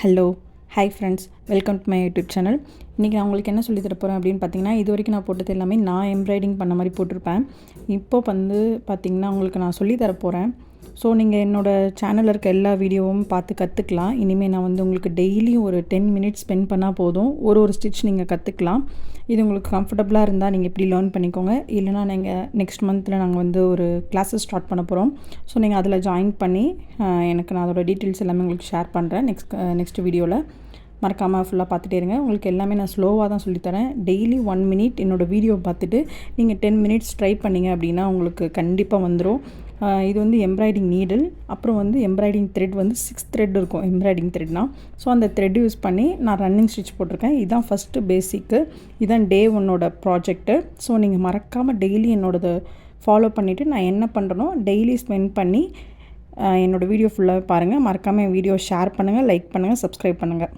Hello hi friends, welcome to my YouTube channel. இன்றைக்கி நான் உங்களுக்கு என்ன சொல்லி தர போகிறேன் அப்படின்னு பார்த்தீங்கன்னா, இது வரைக்கும் நான் போட்டது எல்லாமே நான் எம்ப்ராய்டிங் பண்ண மாதிரி போட்டிருப்பேன். இப்போ வந்து பார்த்திங்கன்னா உங்களுக்கு நான் சொல்லி தர போகிறேன். ஸோ நீங்கள் என்னோடய சேனலில் இருக்க எல்லா வீடியோவும் பார்த்து கற்றுக்கலாம். இனிமேல் நான் வந்து உங்களுக்கு டெய்லியும் ஒரு 10 மினிட்ஸ் ஸ்பெண்ட் பண்ணால் போதும். ஒரு ஸ்டிச் நீங்கள் கற்றுக்கலாம். இது உங்களுக்கு கம்ஃபர்டபுளாக இருந்தால் நீங்கள் இப்படி லேர்ன் பண்ணிக்கோங்க. இல்லைனா நீங்கள் நெக்ஸ்ட் மந்தில் நாங்கள் வந்து ஒரு கிளாஸஸ் ஸ்டார்ட் பண்ண போகிறோம். ஸோ நீங்கள் அதில் ஜாயின் பண்ணி எனக்கு நான் அதோட டீட்டெயில்ஸ் எல்லாமே உங்களுக்கு ஷேர் பண்ணுறேன் நெக்ஸ்ட் வீடியோவில். மறக்காமல் ஃபுல்லாக பார்த்துட்டே இருங்க. உங்களுக்கு எல்லாமே நான் ஸ்லோவாக தான் சொல்லித்தரேன். டெய்லி 1 மினிட் என்னோடய வீடியோ பார்த்துட்டு நீங்கள் 10 மினிட்ஸ் ட்ரை பண்ணிங்க அப்படின்னா உங்களுக்கு கண்டிப்பாக வந்துடும். இது வந்து எம்ப்ராய்டிங் நீடில், அப்புறம் வந்து எம்ப்ராய்டிங் த்ரெட் வந்து 6 த்ரெட் இருக்கும் எம்ப்ராய்டிங் த்ரெட்னால். ஸோ அந்த த்ரெட் யூஸ் பண்ணி நான் ரன்னிங் ஸ்டிச் போட்டிருக்கேன். இதுதான் ஃபஸ்ட்டு பேசிக்கு, இதுதான் டே 1 ப்ராஜெக்ட்டு. ஸோ நீங்கள் மறக்காமல் டெய்லி என்னோடது ஃபாலோ பண்ணிவிட்டு நான் என்ன பண்ணுறனோ டெய்லி ஸ்பெண்ட் பண்ணி என்னோடய வீடியோ ஃபுல்லாக பாருங்கள். மறக்காமல் என் வீடியோ ஷேர் பண்ணுங்கள், லைக் பண்ணுங்கள், சப்ஸ்கிரைப் பண்ணுங்கள்.